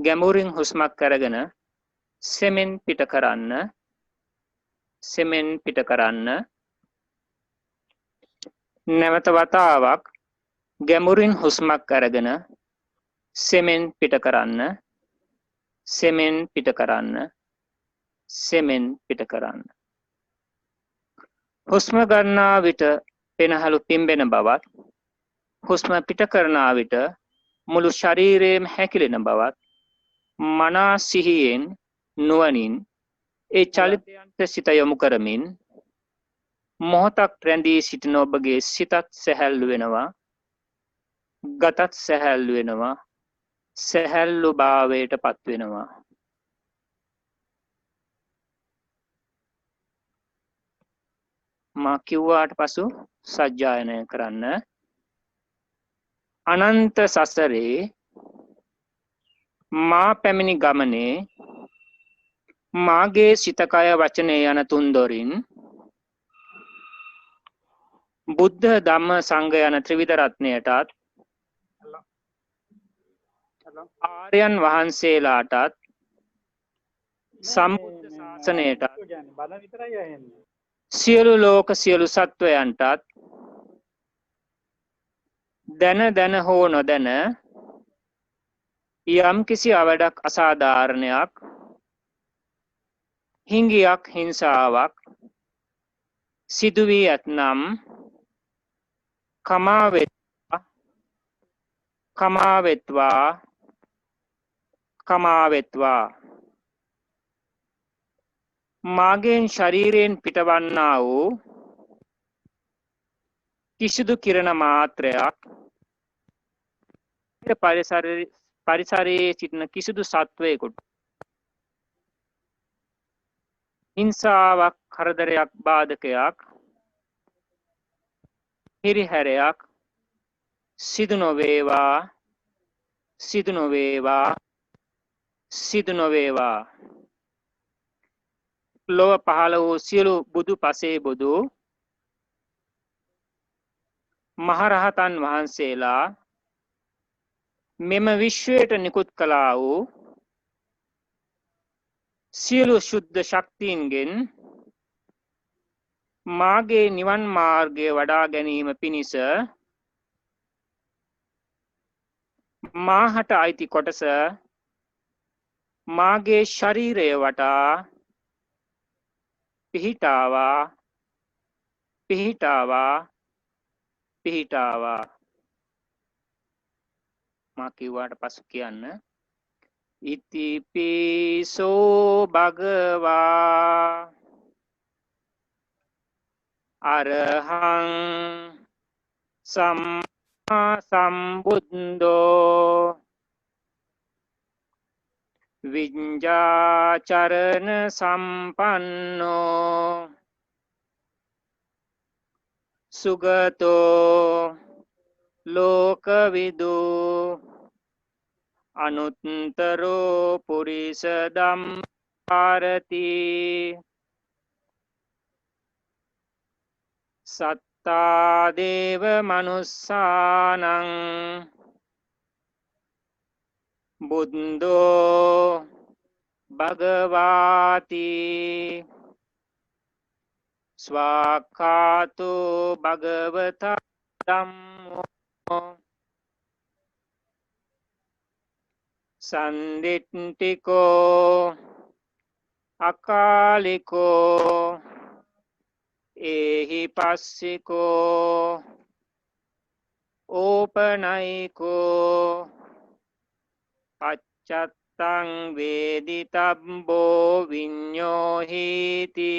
ගැඹුරින් හුස්මක් අරගෙන සෙමෙන් පිට කරන්න. සෙමෙන් පිට කරන්න. නැවත වතාවක් ගැඹුරින් හුස්මක් අරගෙන සෙමෙන් පිට කරන්න. සෙමෙන් පිට කරන්න. සෙමෙන් පිට කරන්න. හුස්ම ගන්නා විට පෙනහළු පිම්බෙන බවත් හුස්ම පිට කරනා විට මුළු ශරීරයේම හැකිලෙන බවත් මනා සිහියෙන් නුවණින් ඒ චලිතයන්ට සිත යොමු කරමින් මොහොතක් රැඳී සිටින ඔබගේ සිතත් සැහැල්ලු වෙනවා. ගතත් සැහැල්ලු වෙනවා. සැහැල්ලු භාවයට පත් වෙනවා. මා කිව්වාට පසු සජ්ජායනය කරන්න. අනන්ත සසරේ මා පැමිණි ගමනේ මාගේ සිතකය වචනය යන තුන්දොරින් බුද්ධ ධම්ම සංඝ යන ත්‍රිවිධ රත්නයටත් ආර්යයන් වහන්සේලාටත් සම්බුද්ධ ශාසනයටත් සියලු ලෝක සියලු සත්වයන්ටත් දැන දැන හෝ නොදැන යම් කිසි අවඩක් අසාධාරණයක් හිංගියක් හිංසාවක් සිදු වී ඇතනම් කමාවෙත්වා මාගෙන් ශරීරයෙන් පිටවන්නා වූ කිසිදු කිරණ මාත්‍රයක් පරිසරයේ සිටින කිසිදු සත්වයකුට හිංසාවක් කරදරයක් බාධකයක් හිරිහැරයක් සිදු නොවේවා සිදු නොවේවා සිදු නොවේවා. ලොව පහළ වූ සියලු බුදු පසේ බුදු මහරහතන් වහන්සේලා මෙම විශ්වයට නිකුත් කළා වූ සියලු ශුද්ධ ශක්තියින්ගෙන් මාගේ නිවන් මාර්ගය වඩා ගැනීම පිණිස මාහට අයිති කොටස මාගේ ශරීරය වටා පිහිටාවා පිහිටාවා පිහිටාවා. මා කිව්වාට පසු කියන්න. ඉතිපිසෝ භගවා අරහං සම්මා සම්බුද්ධෝ විඤ්ඤාචරණ සම්පන්නෝ සුගතෝ ලෝකවිදු අනුත්තරෝ පුරිස ධම්මාරති සත්තා දේව මනුස්සානං බුද්ධෝ භගවාති ස්වාක්ඛාතෝ භගවතා ධම්මෝ සන්දිට්ඨිකෝ අකාලිකෝ ඒහි පස්සිකෝ ඕපනයිකෝ පච්චත්තං වේදිතබ්බෝ විඤ්ඤෝහීති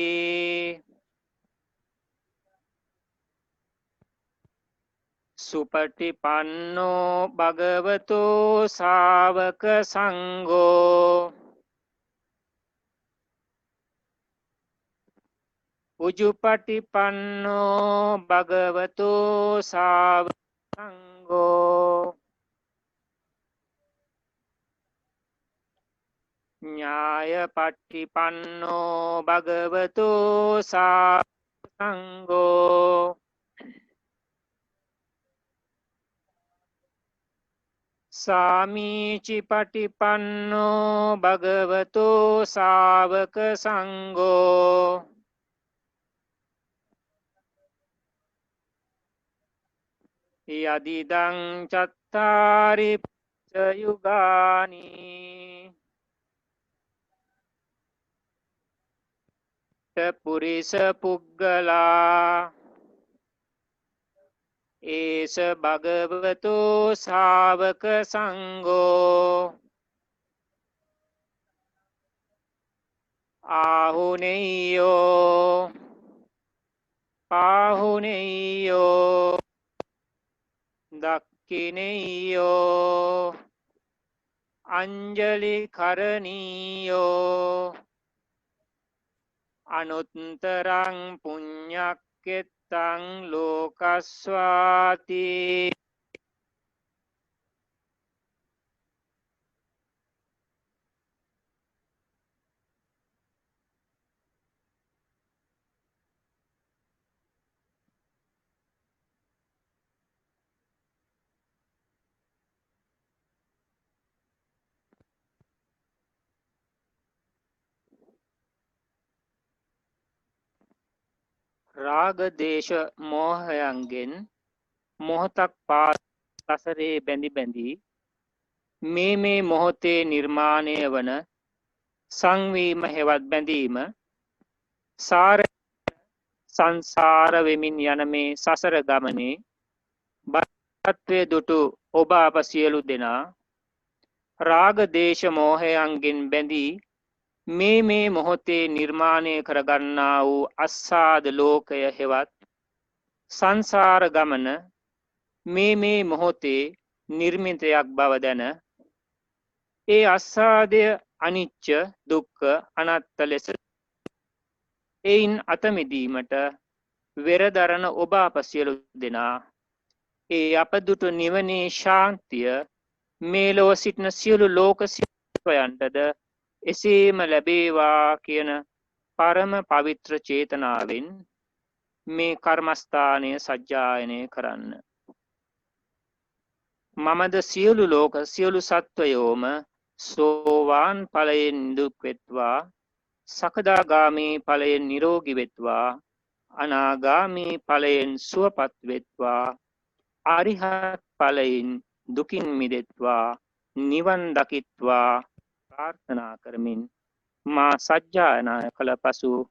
සුපටිපන්නෝ භගවතෝ ශාවක සංඝෝ උජුපටිපන්නෝ භගවතෝ ශාවක සංඝෝ ඥායපටිපන්නෝ භගවතෝ ශාවක සංඝෝ සාමීචි පටිපන්නෝ භගවතෝ ශාවක සංඝෝ යදිදං චත්තාරි යුගානි පුරිස පුග්ගලා ඒස භගවතෝ ශාවක සංඝෝ ආහුනේයෝ පාහුනේයෝ දක්ඛිනේයෝ අංජලි කරණීයෝ අනුත්තරං පුඤ්ඤක්කෙත්තං ලෝකස්වාති රාග දේශ මෝහයන්ගෙන් මොහොතක් පාස සසරේ බැඳි බැඳි මේ මොහොතේ නිර්මාණය වන සංවීම හෙවත් බැඳීම සාර සංසාර වෙමින් යන මේ සසර ගමනේ බරත්වයේ දුටු ඔබ අප සියලු දෙනා රාග දේශ මෝහයන්ගෙන් බැඳී මේ මොහොතේ නිර්මාණය කරගන්නා වූ අස්සාද ලෝකය හෙවත් සංසාර ගමන මේ මොහොතේ නිර්මිතයක් බව දැන ඒ අස්සාදය අනිච්ච දුක්ඛ අනාත්ත ලෙස එයින් අතමිදීමට වෙරදරන ඔබ අප සියලු දෙනා ඒ අප දුටු නිවනේ ශාන්තිය මේ ලොව සිටින සියලු ලෝක සියලුයන්ටද එසේම ලැබේවා කියන පරම පවිත්‍ර චේතනාවෙන් මේ කර්මස්ථානය සජ්ජායනය කරන්න. මමද සියලු ලෝක සියලු සත්වයෝම සෝවාන් ඵලයෙන් දුක් වෙත්වා සකදාගාමී ඵලයෙන් නිරෝගී වෙත්වා අනාගාමී ඵලයෙන් සුවපත් වෙත්වා අරිහත් ඵලයෙන් දුකින් මිදෙත්වා නිවන් දකිත්වා ප්‍රාර්ථනා කරමින් මා සජ්ජායනා කළ පසු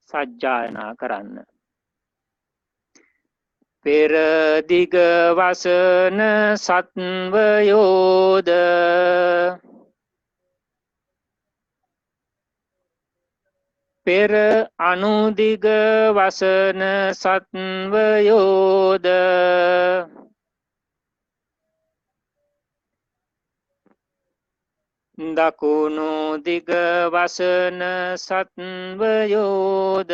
සජ්ජායනා කරන්න. පෙර දිග වසන සත්වයෝද පෙර අනුදිග වසන සත්වයෝද දකුණු දිග වසන සත්වයෝද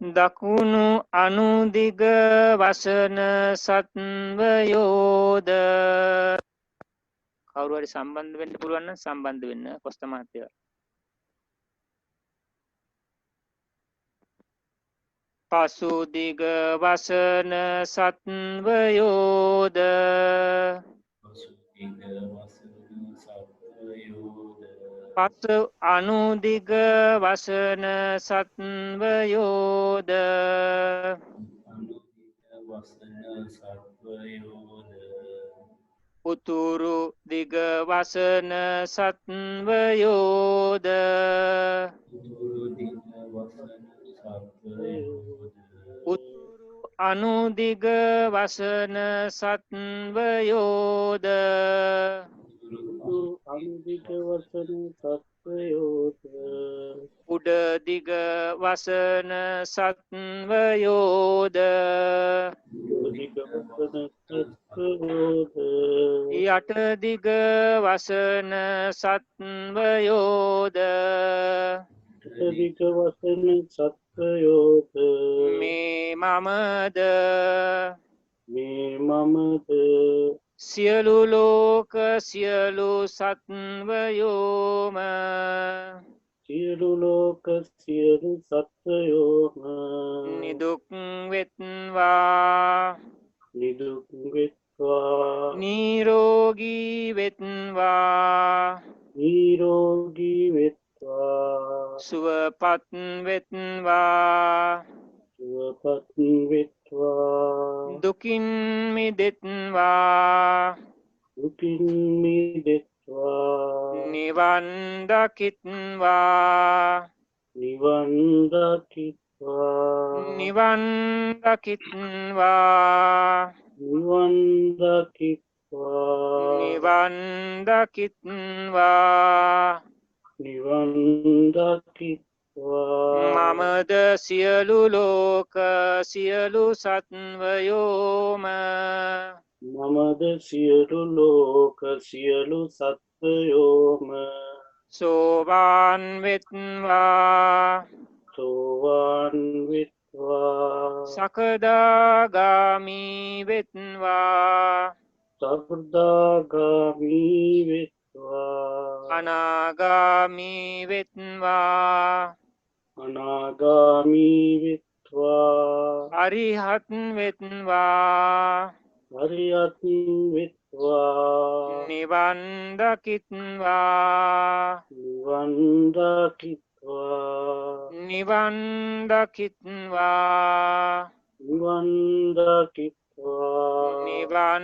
දකුණු අනුදිග වසන සත්වයෝද කවුරු හරි සම්බන්ධ වෙන්න පුළුවන් නම් සම්බන්ධ වෙන්න කොස්ත මහත්තයා. පසු දිග වසන සත්වයෝද පසු අනුදිග වසන සත්වයෝද උතුරු දිග වසන සත්වයෝද උතුරු අනුදිග වසන සත්වයෝද අනුදිග වසන සත්වයෝද උඩ දිග වසන සත්වයෝද උඩදිග වසන සත්වයෝද යට දිග වසන සත්වයෝද උඩදිග වසන සත්වයෝද මේ මමද සියලු ලෝක සියලු සත්වයෝම සියලු ලෝක සියලු සත්වයෝම නිදුක් වෙත්වා නිදුක් වෙත්වා නිරෝගී වෙත්වා නිරෝගී වෙත්වා සුවපත් වෙත්වා සුවපත් වෙත්වා දුකින් මිදෙත්වා දුකින් මිදෙත්වා නිවන් දකිත්වා නිවන් දකිත්වා නිවන් දකිත්වා නිවන් දකිත්වා නිවන් දකිත්වා නිවන් දකිත්වා මමද සියලු ලෝක සියලු සත්වයෝම මමද සියලු ලෝක සියලු සත්වයෝම සෝවාන් වෙත්වා සෝවාන් වෙත්වා සකදාගාමි වෙත්වා සකදාගාමී වෙත්වා අනාගාමි වෙත්වා අනාගාමී වෙත්වා අරිහත් වෙත්වා හරියත් වෙත්වා නිවන් දකිත්වා නිවන් දකිත්වා නිවන් දකිත්වා නිවන් දකිත්වා නිවන්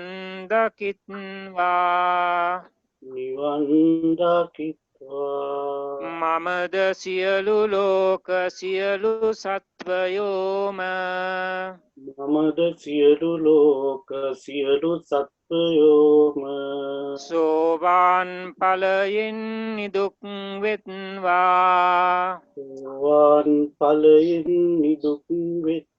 දකිත්වා නිවන් දකිත්වා මමද සියලු ලෝක සියලු සත්වයෝම මමද සියලු ලෝක සියලු සත්වයෝම සෝවාන් ඵලයෙන් නිදුක් වෙත්වා සෝවාන් ඵලයෙන් නිදුක් වෙත්වා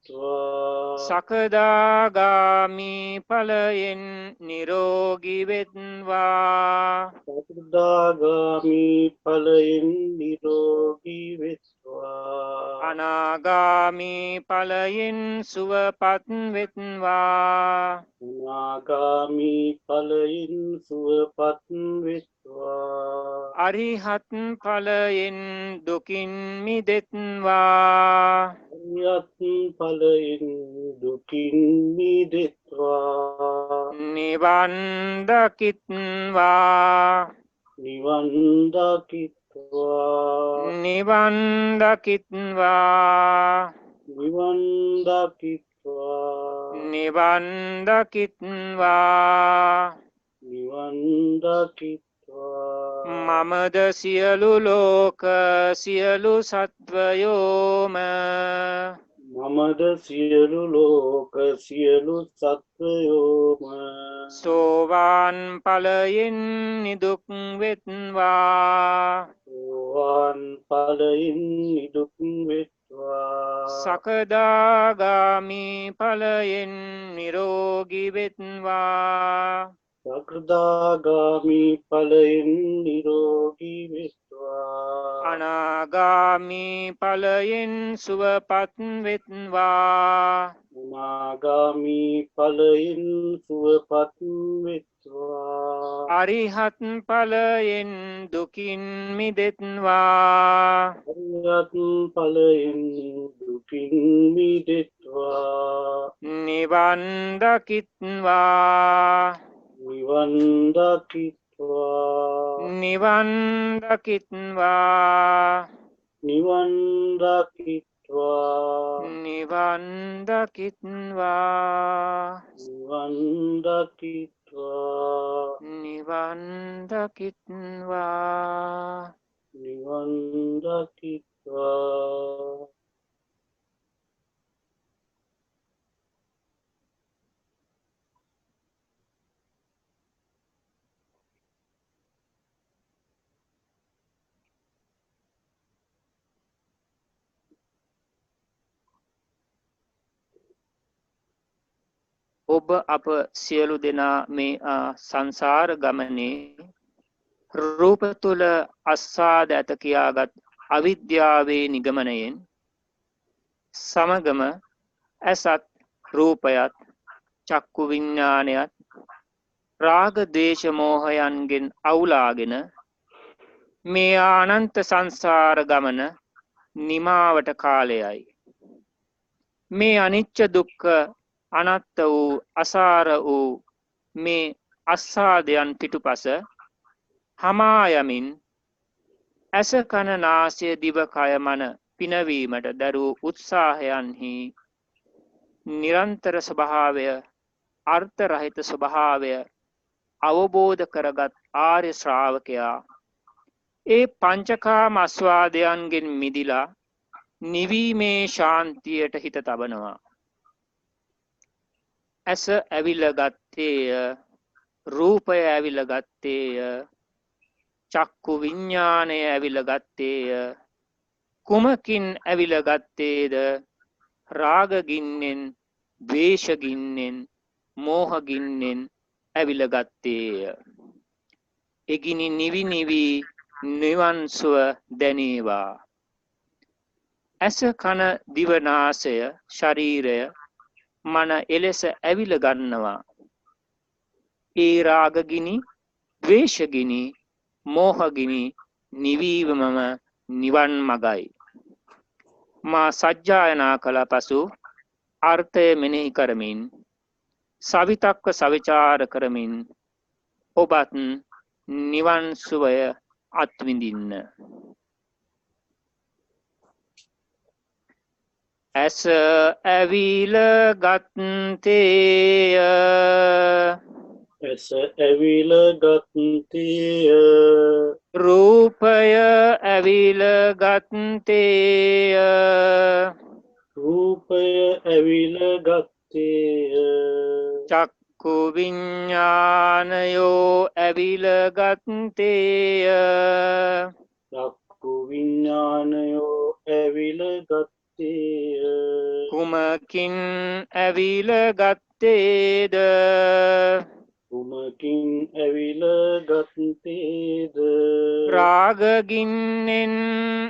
සකදාගාමි ඵලයෙන් නිරෝගී වෙත්වා සකදාගාමී ඵලයෙන් නිරෝගී වෙත්වා අනාගාමි ඵලයෙන් සුවපත් වෙත්වා අනාගාමී ඵලයෙන් සුවපත් වෙත්වා අරිහත් ඵලයෙන් දුකින් මිදෙත්වා අරියත් ඵලයෙන් දුකින් මිදෙත්වා නිවන් දකිත්වා නිවන් දකිත්වා නිවන් දකිත්වා නිවන් දකිත්වා නිවන් දකිත්වා නිවන් දකිත්වා මමද සියලු ලෝක සියලු සත්වයෝම මමද සියලු ලෝක සියලු සත්වයෝම සෝවාන් ඵලයෙන් නිදුක් වෙත්වා සෝවාන් ඵලයෙන් නිදුක් වෙත්වා සකදාගාමි ඵලයෙන් නිරෝගී වෙත්වා සකදාගාමී ඵලයෙන් නිරෝගී වෙත්වා අනාගාමි ඵලයෙන් සුවපත් වෙත්වා අනාගාමී ඵලයෙන් සුවපත් වෙත්වා අරිහත් ඵලයෙන් දුකින් මිදෙත්වා අරියත් ඵලයෙන් දුකින් මිදෙත්වා නිවන් දකිත්වා නිවන් දකිත්වා නිවන් දකිත්වා නිවන් දකිත්වා නිවන් දකිත්වා නිවන් දකිත්වා නිවන් දකිත්වා නිවන් දකිත්වා ඔබ අප සියලු දෙනා මේ සංසාර ගමනේ රූප තුල අස්සාද ඇත කියාගත් අවිද්‍යාවේ නිගමනයෙන් සමගම ඇසත් රූපයත් චක්කු විඥානයත් රාග දේශ මොහයන්ගෙන් අවුලාගෙන මේ අනන්ත සංසාර ගමන නිමාවට කාලයයි. මේ අනිච්ච දුක්ඛ අනාත්ත වූ අසාර වූ මේ අස්සාදයන් පිටුපස හමා යමින් ඇස කන නාසය දිව කය මන පිනවීමට දරූ උත්සාහයන්හි නිරන්තර ස්වභාවය අර්ථ රහිත ස්වභාවය අවබෝධ කරගත් ආර්ය ශ්‍රාවකයා ඒ පංචකාම ආස්වාදයන්ගෙන් මිදිලා නිවීමේ ශාන්තියට හිත තබනවා. ඇස ඇවිල ගත්තේය, රූපය ඇවිල ගත්තේය, චක්කු විඤ්ඤාණය ඇවිල ගත්තේය. කුමකින් ඇවිල ගත්තේද? රාග ගින්නෙන්, ද්වේෂ ගින්නෙන්, මෝහ ගින්නෙන් ඇවිල ගත්තේය. එගිනි නිවි නිවි නිවන් සුව දැනේවා. ඇස කන දිව නාසය ශරීරය මන එලෙස ඇවිල ගන්නවා. ඒ රාග ගිනි, ද්වේෂ ගිනි, මෝහ ගිනි නිවීමම නිවන් මගයි. මා සජ්ජායනා කළ පසු අර්ථය මෙනෙහි කරමින් සවිතක්ක සවිචාර කරමින් ඔබත් නිවන් සුවය අත්විඳින්න. ඇස ඇවිල ගත්තේය, ඇස ඇවිල ගත්තේය, රූපය ඇවිල ගත්තේය, රූපය ඇවිල ගත්තේය, චක්කු විඤ්ඤාණයෝ ඇවිල ගත්තේය, චක්කු විඤ්ඤාණයෝ ඇවිල ගත්තේය, කුමකින් ඇවිල ගත්තේද? කුමකින් ඇවිල ගත්තේද? රාග ගින්නෙන්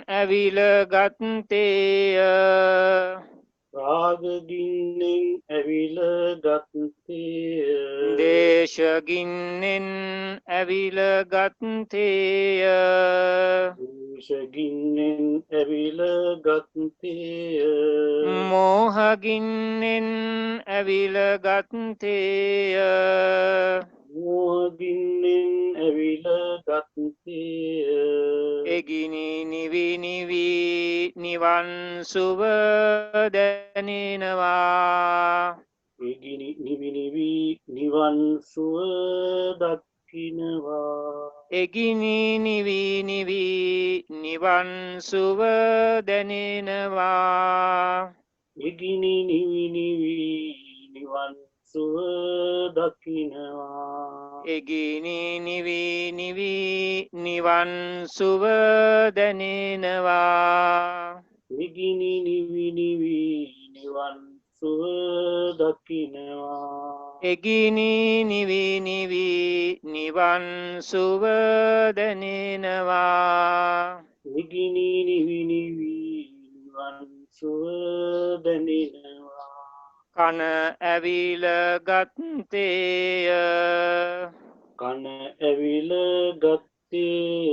ඇවිල ගත්තේය, රාග ගින්නෙන් ඇවිල ගත්තේය, දේශ ගින්නෙන් ඇවිල ගත්තේය, ද්වේෂ ගින්නෙන් ඇවිල ගත්තේය, මෝහ ගින්නෙන් ඇවිල ගත්තේය, මෝහ ගින්නෙන් ඇවිල ගත්තේය, එගිනි නිවි නිවි නිවන් සුව දැනෙනවා. එගිනි නිවි නිවි නිවන් සුව දකිනවා. එගිනි නිවි නිවි නිවන් සුව දැනෙනවා. එගිනි නිවි නිවි නිවන් සුව දකිනවා. එගිනි නිවි නිවි නිවන් සුව දැනෙනවා. එගිනි නිවි නිවි නිවන් සුව දකිනවා. එගිනි නිවි නිවි නිවන් සුව දැනෙනවා. එගිනි නිවි නිවි නිවන් සුව දැනෙනවා. කන ඇවිල ගත්තේය, කන ඇවිල ගත්තේය,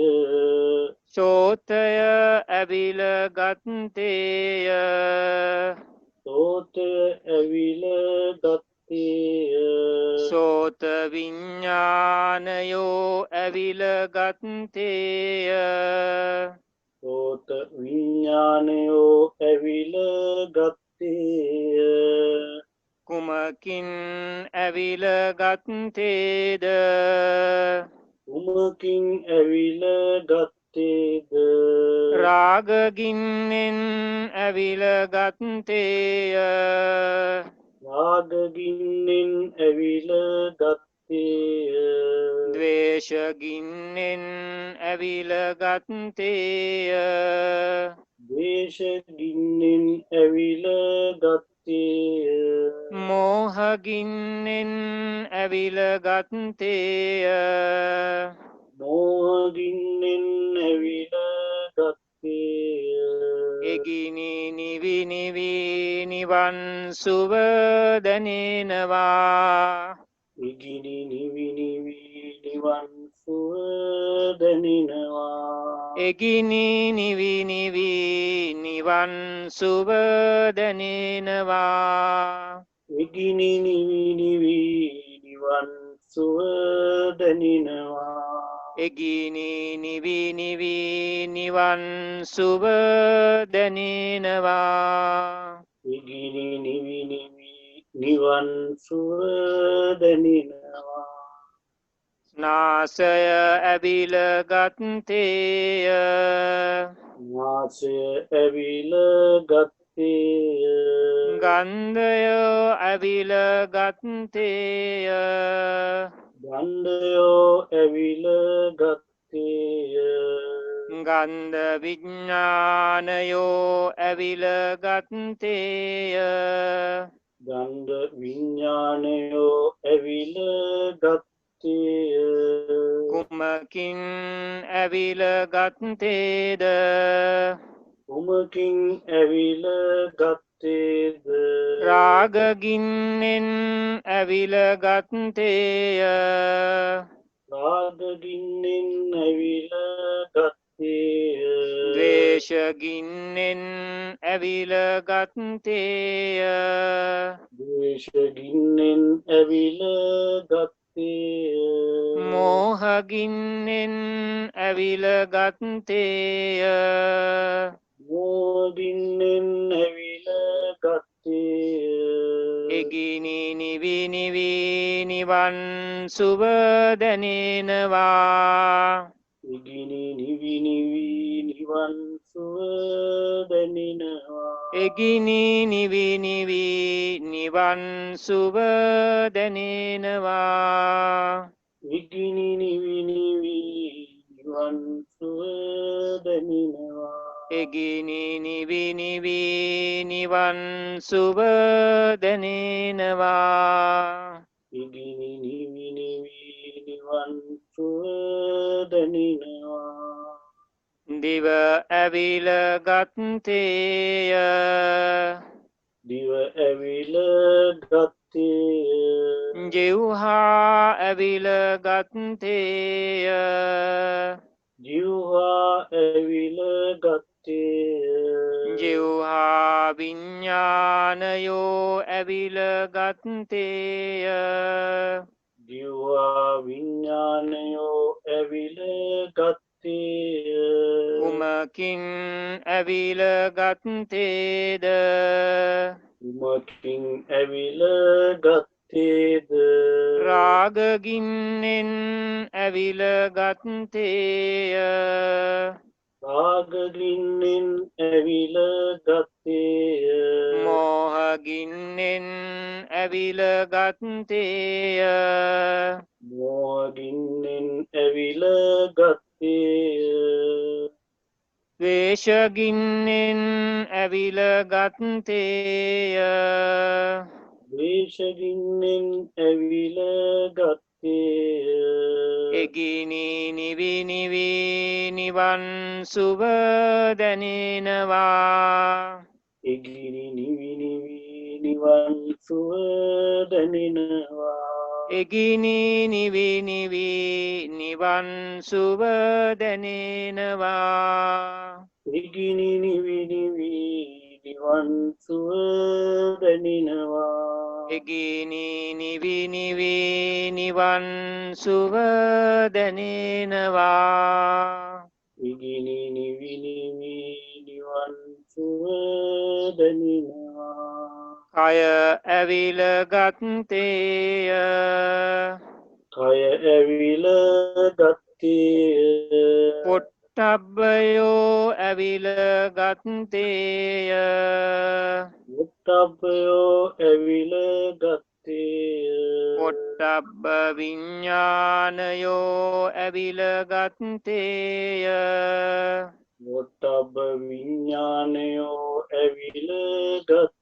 සෝතය ඇවිල ගත්තේය, සෝතය ඇවිල ගත්තේය, සෝත විඤ්ඤාණයෝ ඇවිල ගත්තේය, සෝත විඤ්ඤාණයෝ ඇවිල ගත්තේය, කුමකින් ඇවිල ගත්තේද? කුමකින් ඇවිල ගත්තේද? රාග ගින්නෙන් ඇවිල ගත්තේය, රාග ගින්නෙන් ඇවිල ගත්තේය, ද්වේෂ ගින්නෙන් ඇවිල ගත්තේය, ද්වේෂ ගින්නෙන් ඇවිල ගත්තේය, මෝහ ගින්නෙන් ඇවිල ගත්තේය, මෝහ ගින්නෙන් ඇවිල ගත්තේය, එගිනි නිවි නිවි නිවන් සුව දැනෙනවා. ඉගිනි නිවි නිවි නිවන් සුව දැනෙනවා. එගිනි නිවි නිවි නිවන් සුව දැනෙනවා ඉගිනි නිවි නිවි නිවන් සුව දැනෙනවා එගිනි නිවි නිවි නිවන් සුව දැනෙනවා ඉගිනි නිවි නිවි නිවන් සුව දැනෙනවා නාසය ඇවිල ගත්තේය නාසය ඇවිල ගත්තේය ගන්ධය ඇවිල ගත්තේය ගන්ධයෝ ඇවිල ගත්තේය ගන්ධ විඥානයෝ ඇවිල ගත්තේය ගන්ධ විඤ්ඥානයෝ ඇවිල ගත්තේය කුමකින් ඇවිල ගත්තේද උමකින් ඇවිල ගත්තේද රාගගින්නෙන් ඇවිල ගත්තේය රාගගින්නෙන් ඇවිල ගත්තේය ද්වේෂගින්නෙන් ඇවිල ගත්තේය දේශගින්නෙන් ඇවිල ගත්තේය මෝහගින්නෙන් ඇවිල ගත්තේය මෝගින්නෙන් ඇවිල ගත්තේය එගිනි නිවි නිවි නිවන් සුව දැනෙනවා ඉගිනි නිවිනිවී නිවන් සුව දැනෙනවා එගිනි නිවි නිවි නිවන් සුව දැනෙනවා ඉගිනි නිවිනිවී නිවන් සුව දැනෙනවා එගිනි නිවි නිවි නිවන් සුව දැනෙනවා ඉගිනි නිවිනිවී නිවන් සුව දැනෙනවා දිව ඇවිල ගත්තේය දිව ඇවිල ගත්තේය ජෙව්හා ඇවිල ගත්තේය ජිව්වා ඇවිල ගත්තේය ජෙව්හා විඤ්ඥානයෝ ඇවිල ගත්තේය ජිව්වා විඤ්ඥානයෝ ඇවිල ගත්තේය උමකින් ඇවිල ගත්තේද උමකින් ඇවිල ගත්තේද රාගගින්නෙන් ඇවිල ගත්තේය රාගගින්නෙන් ඇවිල ගත්තේය මෝහගින්නෙන් ඇවිල ගත්තේය මෝගින්නෙන් ඇවිල ගත්තේය ද්වේෂගින්නෙන් ඇවිල ගත්තේය දේශගින්නෙන් ඇවිල ගත්තේය එගිනි නිවි නිවි නිවන් සුව දැනෙනවා ඉගිනි නිවිනිවී නිවන් සුව දැනෙනවා එගිනි නිවි නිවි නිවන් සුව දැනෙනවා ඉගිනි නිවිනිවී නිවන් සුව දැනෙනවා එගිනි නිවි නිවි නිවන් සුව දැනෙනවා ඉගිනි නිවිනිවී නිවන් සුව දැනෙනවා කය ඇවිල ගත්තේය කය ඇවිල ගත්තේය පොට්ටබ්බයෝ ඇවිල ගත්තේය මුත්තබ්බයෝ ඇවිල ගත්තේය පොට්ටබ්බ විඤ්ඥානයෝ ඇවිල ගත්තේය මොට්ටබ්බ විඤ්ඥානයෝ ඇවිල ගත්තේය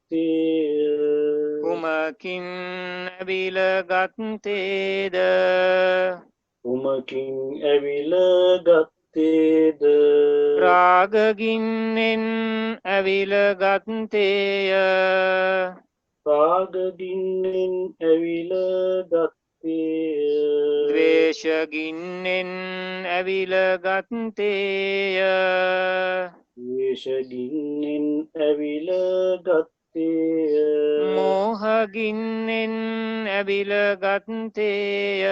කුමකින් ඇවිල ගත්තේද උමකින් ඇවිල ගත්තේද රාගගින්නෙන් ඇවිල ගත්තේය රාගගින්නෙන් ඇවිල ගත්තේය ද්වේෂගින්නෙන් ඇවිල ගත්තේය ද්වේෂගින්නෙන් ඇවිල ගත්තේය මෝහගින්නෙන් ඇවිල ගත්තේය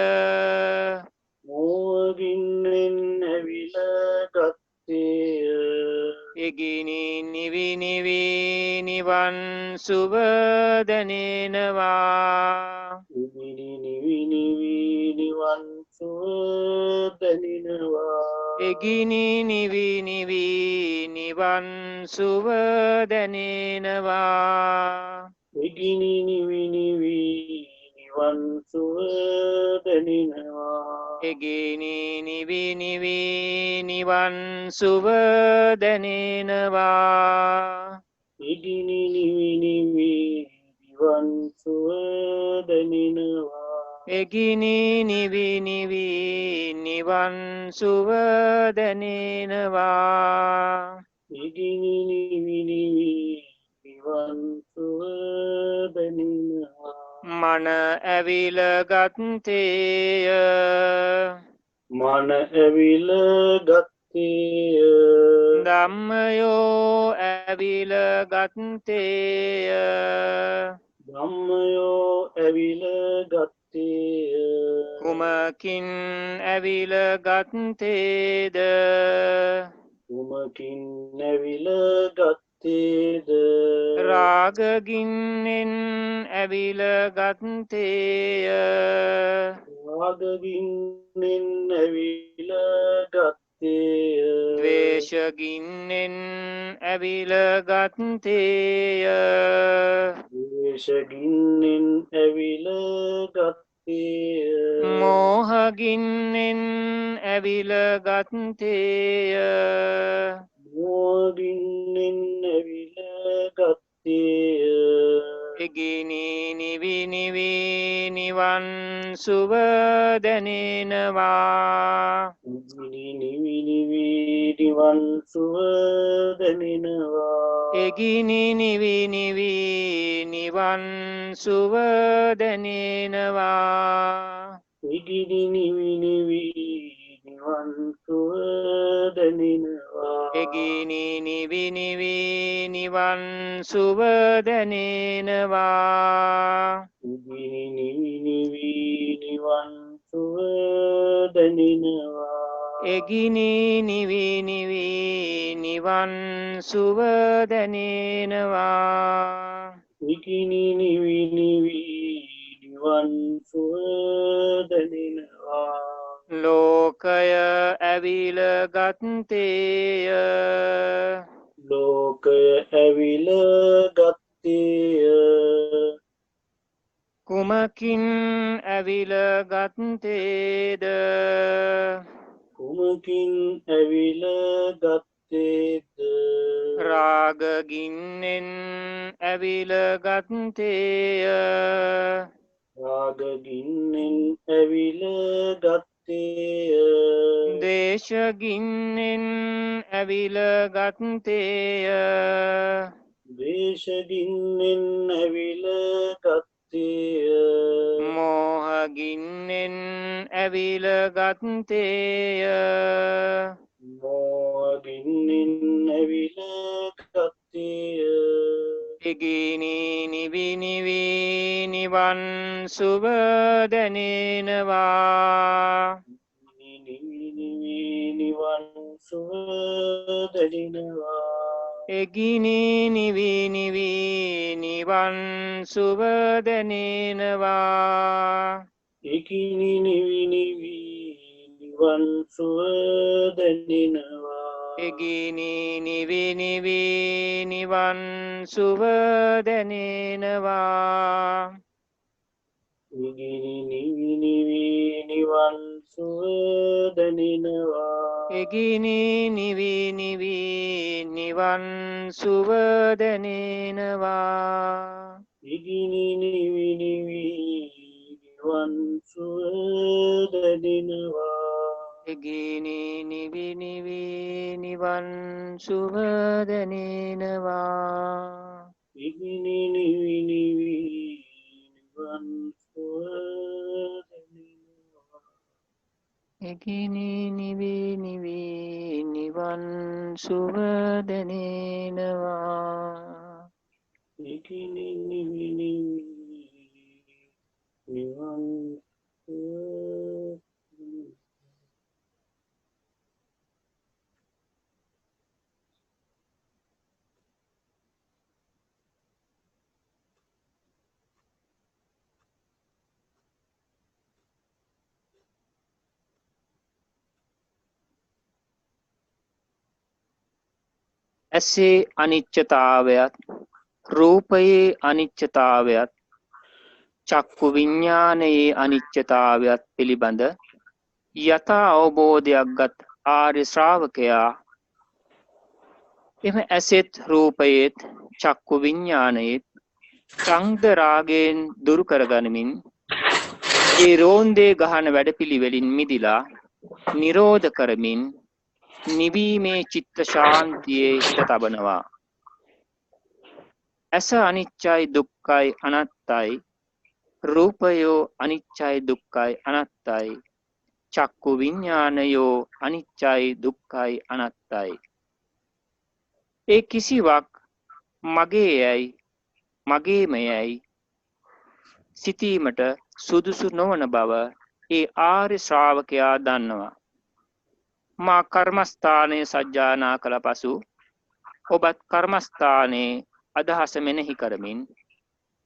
මෝහගින්නෙන් ඇවිල ගත්තේය ඉගිනි නිවි නිවි නිවන් සුව දැනෙනවා නිවි නිවි නිවන් සුව දැනෙනවා ඉගිනි නිවි නිවි නිවන් සුව දැනෙනවා ඉගිනි නිවි නිවි නිවන් සුව දැනෙනවා ඉගිනි නිවි නිවි නිවන් සුව දැනෙනවා ඉගිනි නිවි නිවි නිවන් සුව දැනෙනවා එගිනි නිවි නිවි නිවන් සුව දැනෙනවා ඉගිනි නිවි නිවි නිවන් සුව දැනෙනවා මන ඇවිල ගත්තේය මන ඇවිල ගත්තේය ධම්මයෝ ඇවිල ගත්තේය ධම්මයෝ ඇවිල ගත්තේය කුමකින් ඇවිල ගත්තේද කුමකින් ඇවිල ගත්තේද රාගගින්නෙන් ඇවිල ගත්තේය රාගගින්නෙන් ඇවිල ගත්තේය ද්වේෂගින්නෙන් ඇවිල ගත්තේය ද්වේෂගින්නෙන් ඇවිල ගත්තේය මෝහගින්නෙන් ඇවිල ගත්තේය මෝහගින්නෙන් ඇවිල ගත්තේය ඉගිනි නිවි නිවි නිවන් සුව දැනෙනවා ඉගිනි නිවි නිවි නිවන් සුව දැනෙනවා එගිනි නිවි නිවි නිවන් සුව දැනෙනවා ඉගිනි නිවි නිවි නිවන් සුව දැනෙනවා එගිනි නිවි නිවි නිවන් සුව දැනෙනවා ඉගිනි නිවි නිවි නිවන් සුව දැනෙනවා එගිනි නිවි නිවි නිවන් සුව දැනෙනවා ඉගිනි නිවි නිවි නිවන් සුව දැනෙනවා ලෝකය ඇවිල ගත්තේය ලෝකය ඇවිල ගත්තේය කුමකින් ඇවිල ගත්තේද කුමකින් ඇවිල ගත්තේද රාගගින්නෙන් ඇවිල ගත්තේය රාගගින්නෙන් ඇවිල ගත්තේය දේශගින්නෙන් ඇවිල ගත්තේය ද්වේෂගින්නෙන් ඇවිල ගත්තේය මෝහගින්නෙන් ඇවිල ගත්තේය මෝහගින්නෙන් ඇවිල ගත්තේය ඉගිනි නිවි නිවි නිවන් සුව දැනෙනවා නිවි නිවි නිවන් සුව දැනෙනවා එගිනි නිවි නිවි නිවන් සුව දැනෙනවා ඉගිනි නිවි නිවි නිවන් සුව දැනෙනවා එගිනි නිවි නිවි නිවන් සුව දැනෙනවා ඉගිනි නිවි නිවි නිවන් සුව දැනෙනවා එගිනි නිවි නිවි නිවන් සුව දැනෙනවා ඉගිනි නිවි නිවි නිවන් සුව දැනෙනවා එගිනි නිවි නිවි නිවන් සුව දැනෙනවා ඉගිනි නිවි නිවි නිවන් සුව දැනෙනවා එකෙනි නිවි නිවි නිවන් සුව දැනෙනවා එකෙනි නිවි නිවි නිවන් සුව ඇසේ අනිච්චතාවයත් රූපයේ අනිච්චතාවයත් චක්කු විඤ්ඤාණයේ අනිච්චතාවයත් පිළිබඳ යථා අවබෝධයක් ගත් ආර්ය ශ්‍රාවකයා එම ඇසෙත් රූපයේත් චක්කු විඤ්ඤාණයේත් ඡන්ද රාගයෙන් දුරු කරගනිමින් ඒ රෝන්දේ ගහන වැඩපිළිවෙලින් මිදිලා නිරෝධ කරමින් නිවීමේ චිත්ත ශාන්තියේ හිත තබනවා. ඇස අනිච්චයි දුක්ඛයි අනාත්තයි රූපයෝ අනිච්චයි දුක්ඛයි අනාත්තයි චක්කු විඤ්ඤාණයෝ අනිච්චයි දුක්ඛයි අනාත්තයි. ඒ කිසිවක් මගේයයි මගේමයයි සිතීමට සුදුසු නොවන බව ඒ ආර්ය ශ්‍රාවකයා දන්නවා. මා කර්මස්ථානයේ සජ්ජායනා කළ පසු ඔබත් කර්මස්ථානයේ අදහස මෙනෙහි කරමින්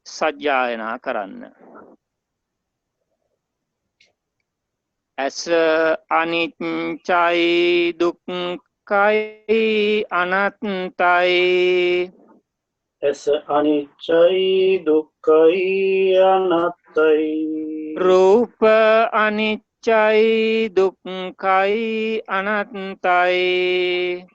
සජ්ජායනා කරන්න. ඇස අනිච්චයි දුක්ඛයි අනාත්තයි ඇස අනිච්චයි දුක්ඛයි අනාත්තයි රූප අනිච්චයි දුක්ඛයි අනාත්තයි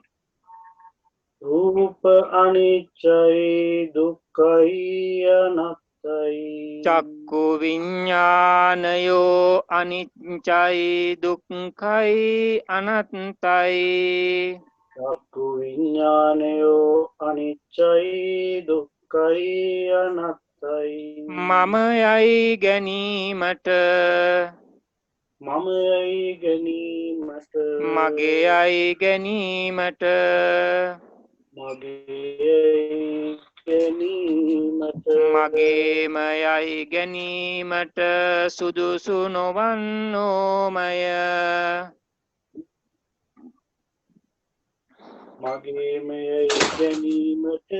රූප අනිච්චයි දුක්ඛයි අනාත්තයි චක්කු විඤ්ඤාණයෝ අනිච්චයි දුක්ඛයි අනාත්තයි චක්කු විඤ්ඤාණයෝ අනිච්චයි දුක්ඛයි අනාත්තයි මම යයි ගැනීමට මම යයි ගැනීමට මගේ යයි ගැනීමට මගේ යයි ගැනීමට මගේම යයි ගැනීමට සුදුසු නොවන්නෝමය. මගේම යයි ගැනීමට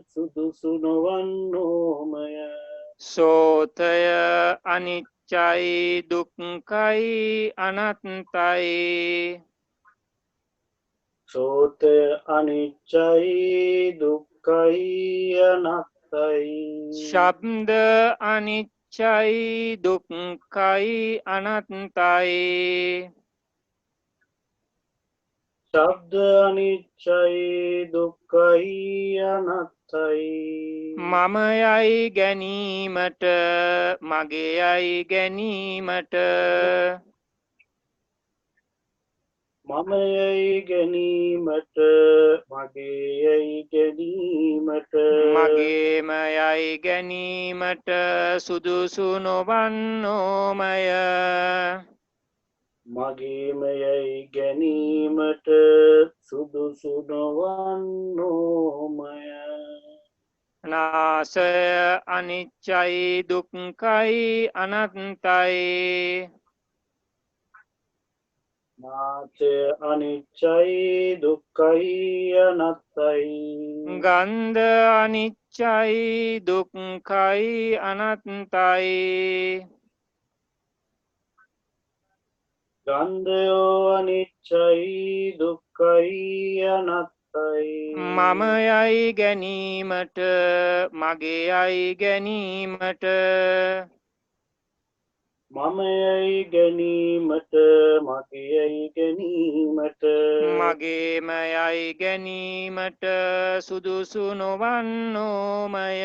සුදුසු නොවන්නෝමය සෝතය අනිච්චයි දුක්ඛයි අනාත්තයි සෝතය අනිච්චයි දුක්ඛයි අනාත්තයි ශබ්ද අනිච්චයි දුක්ඛයි අනාත්තයි ශබ්ද අනිච්චයි දුක්ඛයි අනාත්තයි මම යයි ගැනීමට මගේ යයි ගැනීමට මම යයි ගැනීමට මගේ යයි ගැනීමට මගේම යයි ගැනීමට සුදුසු නොවන්නෝමය. මගේම යයි ගැනීමට සුදුසු නොවන්නෝමය නාසය අනිච්චයි දුක්ඛයි අනාත්තයි නාසය අනිච්චයි දුක්ඛයි අනාත්තයි ගන්ධ අනිච්චයි දුක්ඛයි අනාත්තයි ගන්ධයෝ අනිච්චයි දුක්ඛයි අනාත්තයි මම යයි ගැනීමට මගේ යයි ගැනීමට මම යයි ගැනීමට මගේ යයි ගැනීමට මගේම යයි ගැනීමට සුදුසු නොවන්නෝමය.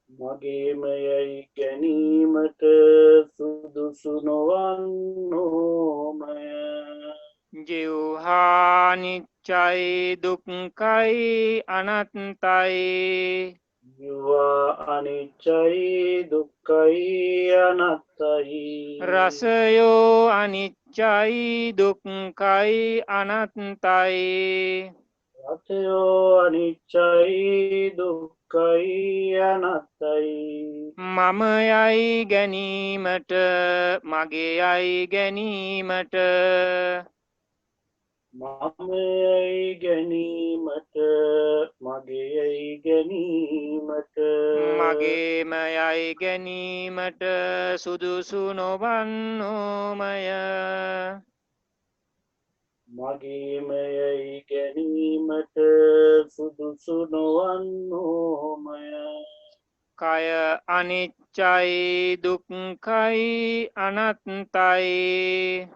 මගේම යයි ගැනීමට සුදුසු නොවන්නෝමය ජීවහානිච්චයි දුක්ඛයි අනාත්තයි යවා අනිච්චයි දුක්ඛයි අනාත්තයි අනත්තයි රසයෝ අනිච්චයි දුක්ඛයි අනත්තයි රතයෝ අනිච්චයි දුක්ඛයි අනත්තයි මම යයි ගැනීමට මගේ යයි ගැනීමට මමයි ගැනීමට මගේයි ගැනීමට මගේම යයි ගැනීමට සුදුසු නොවන්නෝමය මගේමයයි ගැනීමට සුදුසු නොවන්නෝමය කය අනිච්චයි දුක්ඛයි අනත්තයි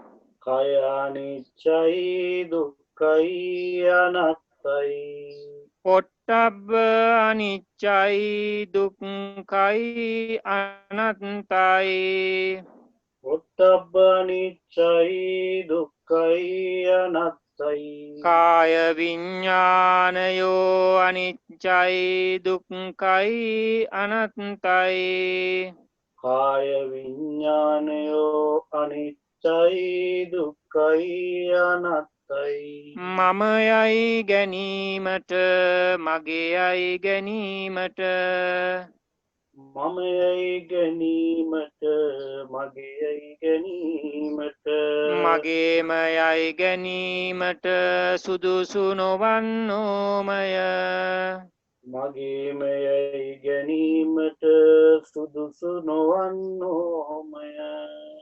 කය අනිච්චයි දුක්ඛයි අනත්තයි පොට්ටබ්බ අනිච්චයි දුක්ඛයි අනත්තයි පොට්ටබ්බ අනිච්චයි දුක්ඛයි අනත්තයි කාය විඤ්ඤාණයෝ අනිච්චයි දුක්ඛයි අනත්තයි කාය විඤ්ඤාණයෝ අනිච්චයි දුක්ඛයි අනත්තයි මම යයි ගැනීමට මගේ යයි ගැනීමට මමයයි ගැනීමට මගේයයි ගැනීමට මගේම යයි ගැනීමට සුදුසු නොවන්නෝමය මගේමයයි ගැනීමට සුදුසු නොවන්නෝමය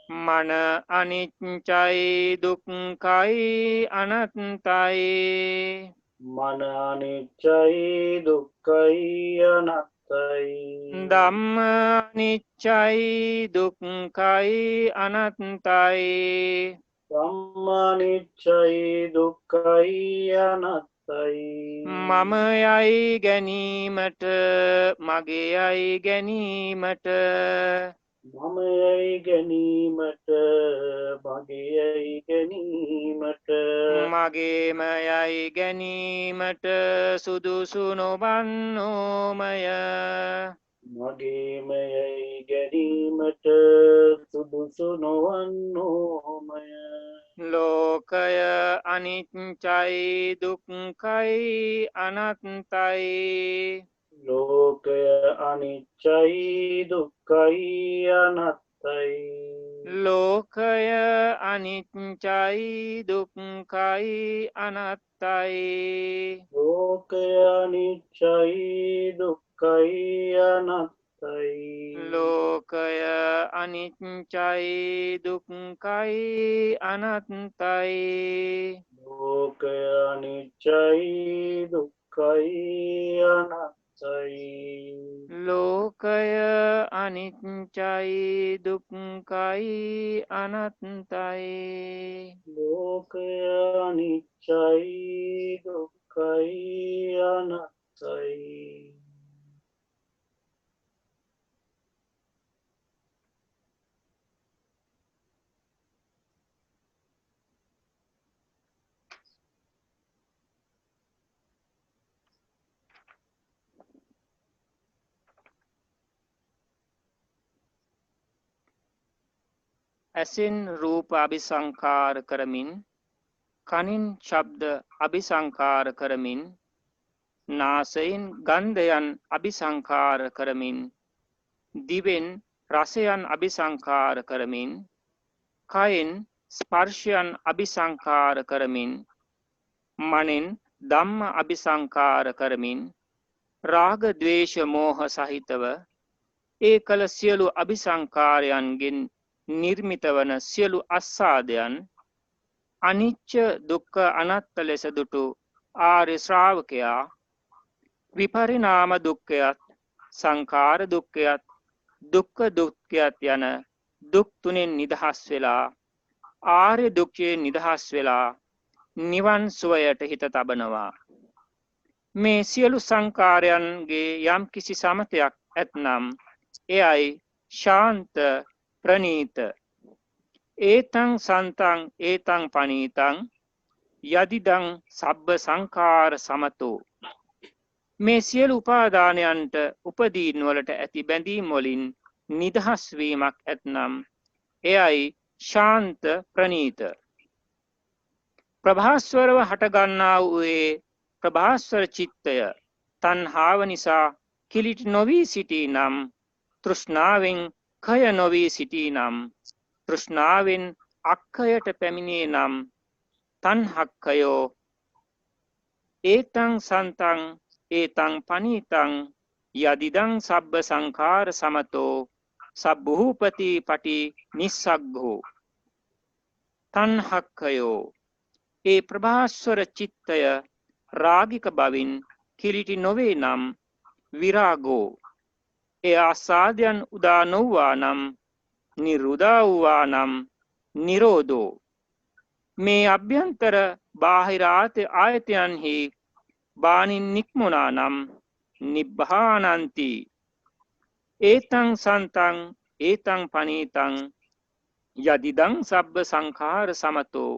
මන අනිච්චයි දුක්ඛයි අනත්තයි මන අනිච්චයි දුක්ඛයි අනත්තයි ධම්ම අනිච්චයි දුක්ඛයි අනත්තයි ධම්මානිච්චයි දුක්ඛයි අනත්තයි මම යයි ගැනීමට මගේ යයි ගැනීමට මමයයි ගැනීමට මගේයයි ගැනීමට මගේම යයි ගැනීමට සුදුසු නොවන්නෝමය මගේමයයි ගැනීමට සුදුසු නොවන්නෝමය ලෝකය අනිච්චයි දුක්ඛයි අනත්තයි ලෝකය අනිච්චයි දුක්ඛයි අනත්තයි ලෝකය අනිච්චයි දුක්ඛයි අනත්තයි ලෝකය අනිච්චයි දුක්ඛයි අනත්තයි ලෝකය අනිච්චයි දුක්ඛයි අනත්තයි ලෝකය අනිච්චයි දුක්ඛයි අනත්තයි ලෝකය අනිච්චයි දුක්ඛයි අනත්තයි ලෝකය අනිච්චයි දුක්ඛයි අනත්තයි ඇසින් රූප අபிසංකාර කරමින් කනින් ශබ්ද අபிසංකාර කරමින් නාසයෙන් ගන්ධයන් අபிසංකාර කරමින් දිවෙන් රසයන් අபிසංකාර කරමින් කයෙන් ස්පර්ශයන් අபிසංකාර කරමින් මනෙන් ධම්ම අபிසංකාර කරමින් රාග ද්වේෂ මෝහ සහිතව ඒ කල සියලු අபிසංකාරයන්ගෙන් නිර්මිත වන සියලු අස්සාදයන් අනිච්ච දුක්ඛ අනාත්ත ලෙස දුටු ආර්ය ශ්‍රාවකයා විපරිණාම දුක්ඛයත් සංඛාර දුක්ඛයත් දුක්ඛ දුක්ඛයත් යන දුක් තුනෙන් නිදහස් වෙලා ආර්ය දුක්ඛයෙන් නිදහස් වෙලා නිවන් සුවයට හිත තබනවා. මේ සියලු සංකාරයන්ගේ යම් කිසි සමතයක් ඇතනම් එයයි ශාන්ත ප්‍රනීත ඒතං සන්තං ඒතං පනීතං යදිදං සබ්බ සංඛාර සමතෝ. මේ සියලු උපාදානයන්ට උපදීන් වලට ඇති බැඳීම් වලින් නිදහස් වීමක් ඇතනම් එයයි ශාන්ත ප්‍රනීත. ප්‍රභාස්වරව හටගන්නා වූයේ ප්‍රභාස්වර චිත්තය තණ්හාව නිසා කිලිටි නොවී සිටී නම්, තෘෂ්ණාවෙන් කය නොවී සිටී නම්, තෘෂ්ණාවෙන් අක්ඛයට පැමිණේ නම්, තණ්හක්ඛයෝ ඒතං සන්තං ඒතං පනීතං යදිදං සබ්බ සංඛාර සමතෝ සබ්බූපති පටි නිස්සග්ගෝ. තණ්හක්ඛයෝ ඒ ප්‍රභාස්වර චිත්තය රාගික බවින් කිලිටි නොවේ නම්, විරාගෝ ඒ ආසාදයන් උදා නොවුවා නම්, නිරුදා වූවා නම්, නිරෝධෝ මේ අභ්‍යන්තර බාහිර ආයතයන්හි බාණින් නික්මුණා නම්, නිබ්බානಂತಿ ඒතං සන්තං ඒතං පනීතං යදිදං සබ්බ සංඛාර සමතෝ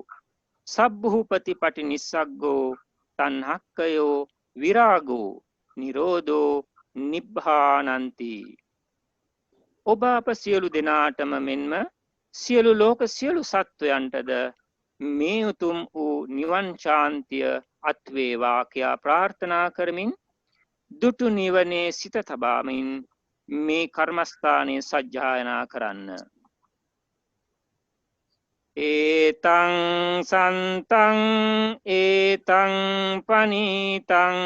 සබ්බූපති පටි නිස්සග්ගෝ. තණ්හක්ඛයෝ විරාගෝ නිරෝධෝ නිබ්බානಂತಿ. ඔබ අප සියලු දෙනාටම මෙන්ම සියලු ලෝක සියලු සත්වයන්ටද මේ උතුම් වූ නිවන් ශාන්තිය අත්වේවා කියා ප්‍රාර්ථනා කරමින් දුටු නිවනේ සිත තබාමින් මේ කර්මස්ථානයේ සජ්ජායනා කරන්න. ඒතං සන්තං ඒතං පනීතං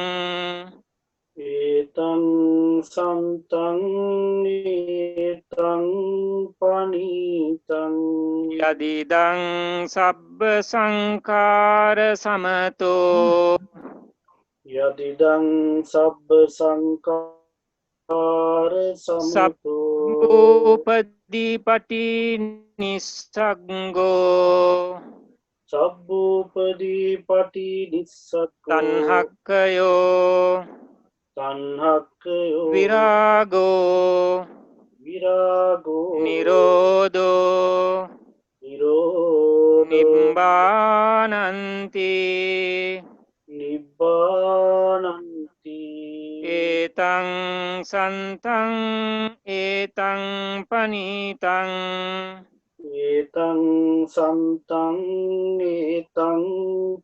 ඒතං සන්තං ඒතං පනීතං යදිදං සබ්බ සංඛාර සමතෝ යදිදං සබ්බ සංඛාර සමතෝ සබ්බූපදීපටි නිස්සග්ගෝ. සබ්බූපදී පටි නිස්සග්ගෝ තණ්හක්ඛයෝ තණ්හක්ඛයෝ විරාගෝ විරාගෝ නිරෝධෝ නිරෝධෝ නිබ්බානಂತಿ. නිබ්බානಂತಿ. ඒතං සන්තං ඒතං පනීතං ඒතං සන්තං ඒතං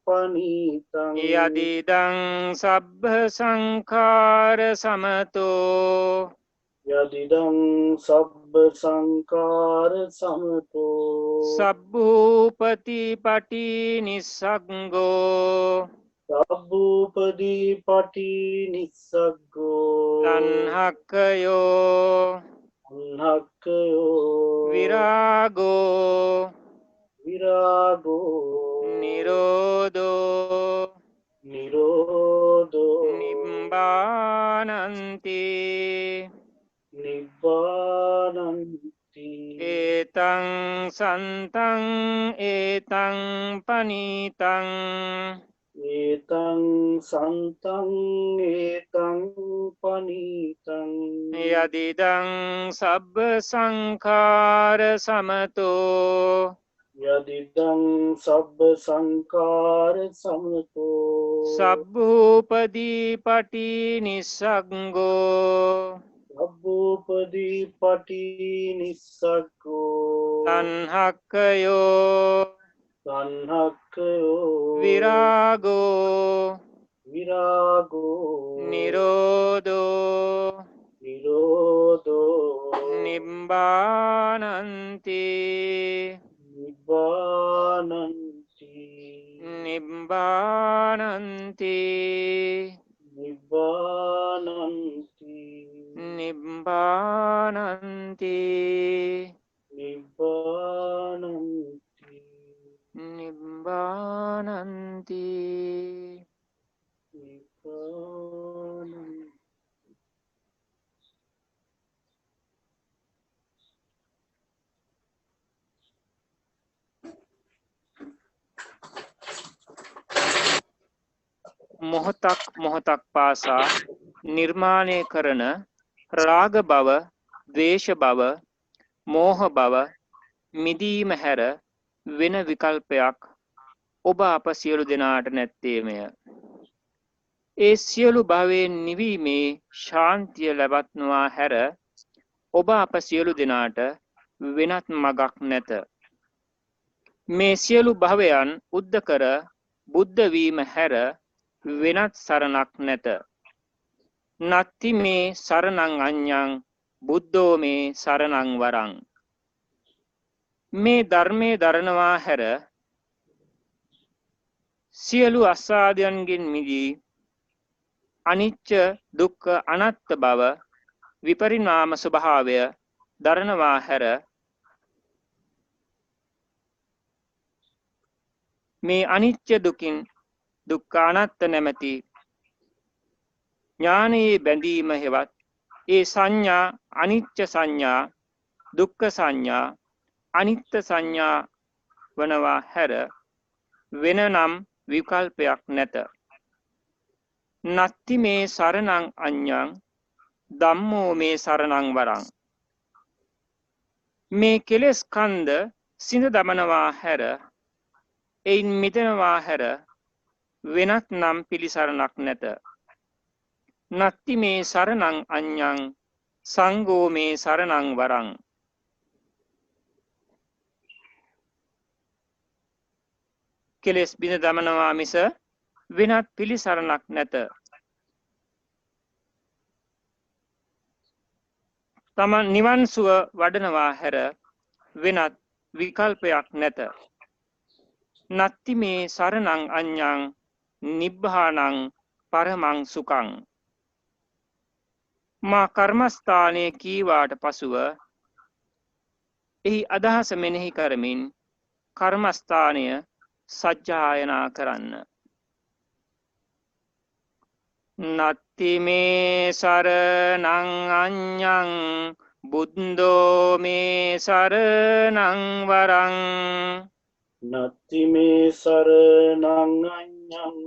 පනීතං යදිදං සබ්බ සංඛාර සමතෝ යදිදං සබ්බ සංඛාර සමතෝ සබ්බූපති පටි නිස්සග්ගෝ. සබ්බූපදී පටි නිස්සග්ගෝ තණ්හක්ඛයෝ තණ්හක්ඛයෝ විරාගෝ විරාගෝ නිරෝධෝ නිරෝධෝ නිබ්බානಂತಿ. නිබ්බානಂತಿ. ඒතං සන්තං ඒතං පනීතං ඒතං සන්තං ඒතං පනීතං යදිදං සබ්බ සංඛාර සමතෝ යදිදං සබ්බ සංඛාර සමතෝ සබ්බූපදී පටි නිස්සග්ගෝ. සබ්බූපදී පටි නිස්සග්ගෝ තණ්හක්ඛයෝ තණ්හක්ඛයෝ විරාගෝ විරාගෝ නිරෝධෝ නිරෝධෝ නිබ්බානಂತಿ. නිබ්බානಂತಿ. නිබ්බානಂತಿ. නිබ්බානಂತಿ. නිබ්බානಂತಿ. නිබ්බානಂತಿ. නිබ්බානಂತಿ. නිබ්බානಂತಿ. මොහොතක් මොහොතක් පාසා නිර්මාණය කරන රාග බව, ද්වේෂ බව, මෝහ බව මිදීම හැර වෙන විකල්පයක් ඔබ අප සියලු දෙනාට නැත්තේමය. ඒ සියලු භවයෙන් නිවීමේ ශාන්තිය ලැබත්නවා හැර ඔබ අප සියලු දෙනාට වෙනත් මගක් නැත. මේ සියලු භවයන් උද්ධ කර බුද්ධ වීම හැර වෙනත් සරණක් නැත. නත්ති මේ සරණං අඤ්ඤං බුද්ධෝ මේ සරණං වරං. මේ ධර්මයේ දරනවා හැර සියලු අස්සාදයන්ගෙන් මිදී අනිච්ච දුක්ඛ අනාත්ම බව විපරිණාම ස්වභාවය දරනවා හැර මේ අනිච්ච දුකින් දුක්ඛ අනාත්ම නැමැති ඥානයේ බැඳීම හෙවත් ඒ සංඥා අනිච්ච සංඥා දුක්ඛ සංඥා අනිත්‍ය සංඥා වනවා හැර වෙනනම් විකල්පයක් නැත. නත්ති මේ සරණං අඤ්ඤං ධම්මෝ මේ සරණං වරං. මේ කෙලෙස් කන්ද සිඳ දමනවා හැර එයින් මිදෙනවා හැර වෙනත් නම් පිළිසරණක් නැත. නත්ති මේ සරණං අඤ්ඤං සංඝෝ මේ සරණං වරං. කෙලෙස් බිඳ දමනවා මිස වෙනත් පිළිසරණක් නැත. තමන් නිවන් සුව වඩනවා හැර වෙනත් විකල්පයක් නැත. නත්ති මේ සරණං අඤ්ඤං නිබ්බානං පරමං සුඛං. මා කර්මස්ථානයේ කීවාට පසුව එහි අදහස මෙනෙහි කරමින් කර්මස්ථානය සජ්ජායනා කරන්න. නත්ති මේ සරණං අඤ්ඤං බුද්ධෝ මේ සරණං වරං. නත්ති මේ සරණං අඤ්ඤං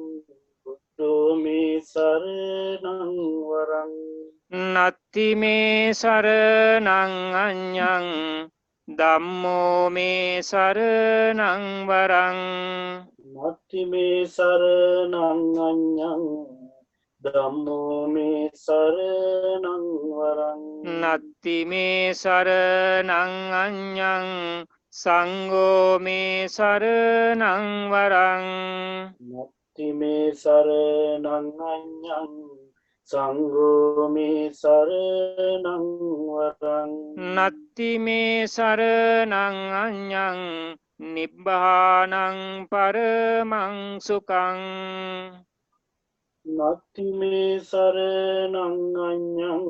බුද්ධෝ මේ සරණං වරං. නත්ති මේ සරණං අඤ්ඤං ධම්මෝ මේ සරණං වරං. නත්ති මේ සරණං අඤ්ඤං ධම්මෝ මේ සරණං වරං. නත්ති මේ සරණං අඤ්ඤං සංඝෝ මේ සරණං වරං. නත්ති මේ සරණං අඤ්ඤං සංඝෝ මේ සරණං වරං. නත්ති මේ සරණං අඤ්ඤං නිබ්බානං පරමං සුඛං. නත්ති මේ සරණං අඤ්ඤං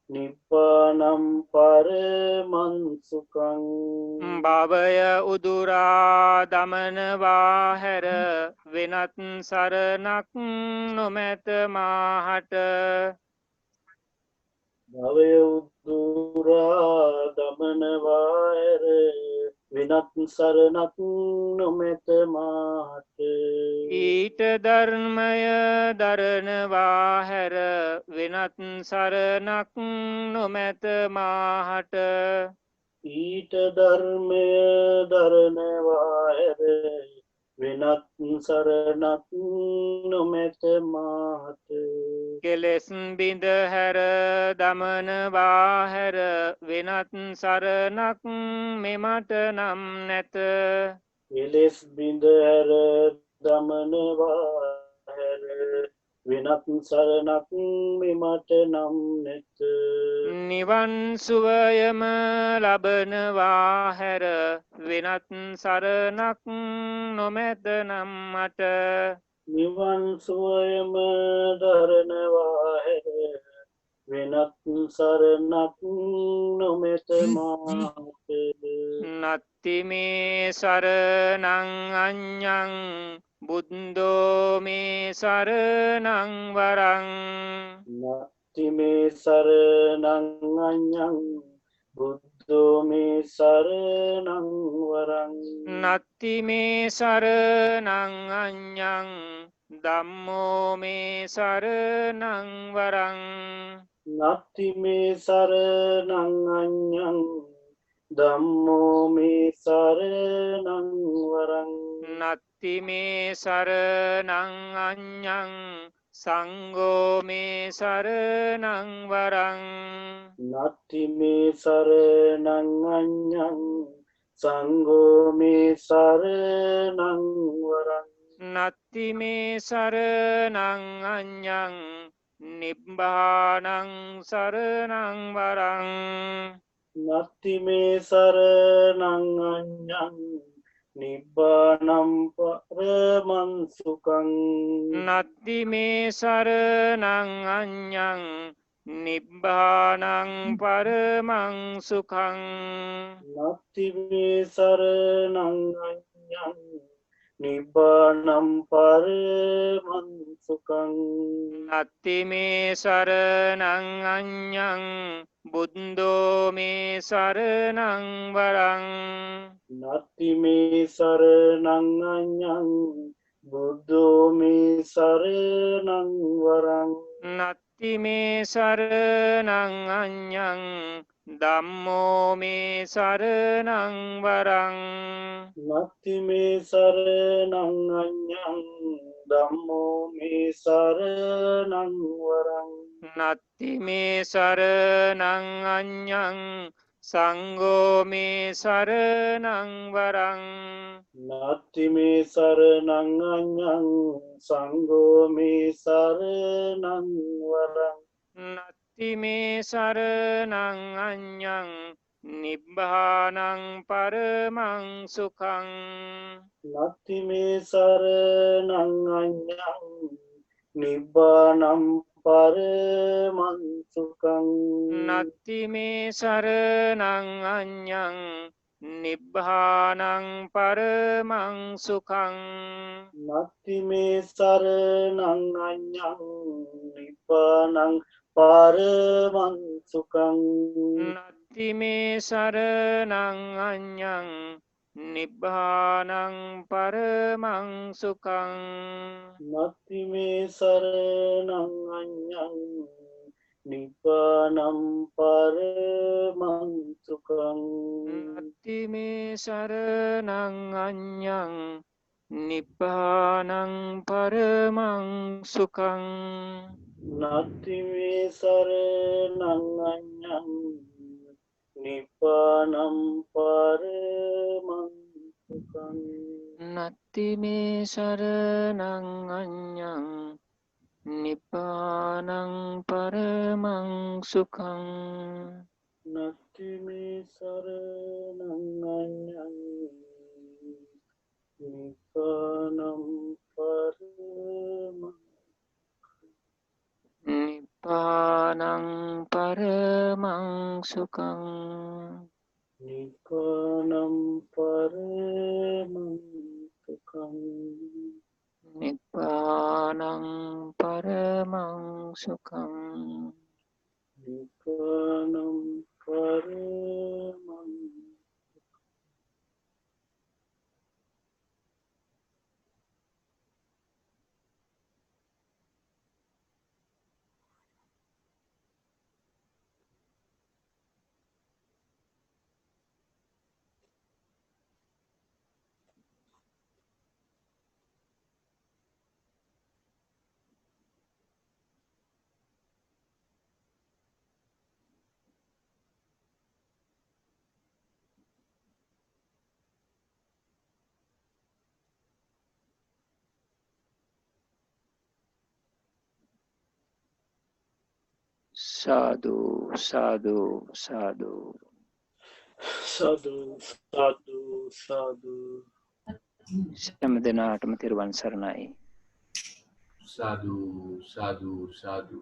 නිබ්බානං පරමං සුඛං. භවය උදුරා දමනවා හැර වෙනත් සරණක් නොමැත මාහට. භවය උදුරා දමනවා හැර වෙනත් සරණක් නොමැත මාහට. ඊට ධර්මය දරනවා හැර වෙනත් සරණක් නොමැත මාහට. ඊට ධර්මය දරනවා හැර වෙනත් සරණක් නොමැත මාහට. කෙලෙස් බිඳ හැර දමනවා හැර වෙනත් සරණක් මෙමට නම් නැත. කෙලෙස් බිඳ හැර දමනවා හැර වෙනත් සරණක් මෙමට නම් නැත. නිවන් සුවයම ලබනවා හැර වෙනත් සරණක් නොමැත නම් මට. නිවන් සුවයම දරනවා හැර වෙනත් සරණක් නොමැත මාහට. නත්ති මේ සරණං අඤ්ඤං බුද්ධෝ මේ සරණං වරං. නත්ති මේ සරණං අඤ්ඤං බුද්ධෝ මේ සරණං වරං. නත්ති මේ සරණං අඤ්ඤං ධම්මෝ මේ සරණං වරං. නත්ති මේ සරණං අඤ්ඤං ධම්මෝ මේ සරණං වරං. නත්ති මේ සරණං අඤ්ඤං සංඝෝ මේ සරණං වරං. නත්ති මේ සරණං අඤ්ඤං සංඝෝ මේ සරණං වරං නත්ති මේ සරණං අඤ්ඤං නිබ්බානං සරණං වරං නත්ති මේ සරණං අඤ්ඤං නිබ්බානම් පරමං සුඛං නත්ති මේ සරණං අඤ්ඤං නිබ්බානං පරමං සුඛං නත්ති මේ සරණං අඤ්ඤං නිබ්බානම් පරමං සුඛං නත්ති මේ සරණං අඤ්ඤං බුද්ධෝ මේ සරණං වරං නත්ති මේ සරණං අඤ්ඤං බුද්ධෝ මේ සරණං වරං නත්ති මේ සරණං අඤ්ඤං ධම්මෝ මේ සරණං වරං නත්ති මේ සරණං අඤ්ඤං ධම්මෝ මේ සරණං වරං නත්ති මේ සරණං අඤ්ඤං සංඝෝ මේ සරණං වරං නත්ති මේ සරණං අඤ්ඤං සංඝෝ මේ සරණං වරං නත්ති මේ සරණං අඤ්ඤං නිබ්බානං පරමං සුඛං නත්ති මේ සරණං අඤ්ඤං නිබ්බානම් පරමං සුඛං නත්ති මේ සරණං අඤ්ඤං නිබ්බානං පරමං සුඛං නත්ති මේ සරණං අඤ්ඤං නිබ්බානං පරමං සුඛං නත්ති මේ සරණං අඤ්ඤං නිබ්බානං පරමං සුඛං නත්ති මේ සරණං අඤ්ඤං නිබ්බානම් පරමං සුඛං නත්ති මේ සරණං අඤ්ඤං නිබ්බානං පරමං සුඛං නත්ති මේ සරණං අඤ්ඤං නිබ්බානම් පරමං සුඛං නත්ති මේ සරණං අඤ්ඤං නිබ්බානං පරමං සුඛං නත්ති මේ සරණං අඤ්ඤං නිබ්බානම් පරමං නිබ්බානං පරමං සුඛං නිබ්බානම් පරමං සුඛං නිබ්බානං පරමං සුඛං නිබ්බානම් පරමං සාදු සාදු සාදු සාදු සාදු සාදු සෑම දෙනාටම තෙරුවන් සරණයි Sadhu, sadhu, sadhu.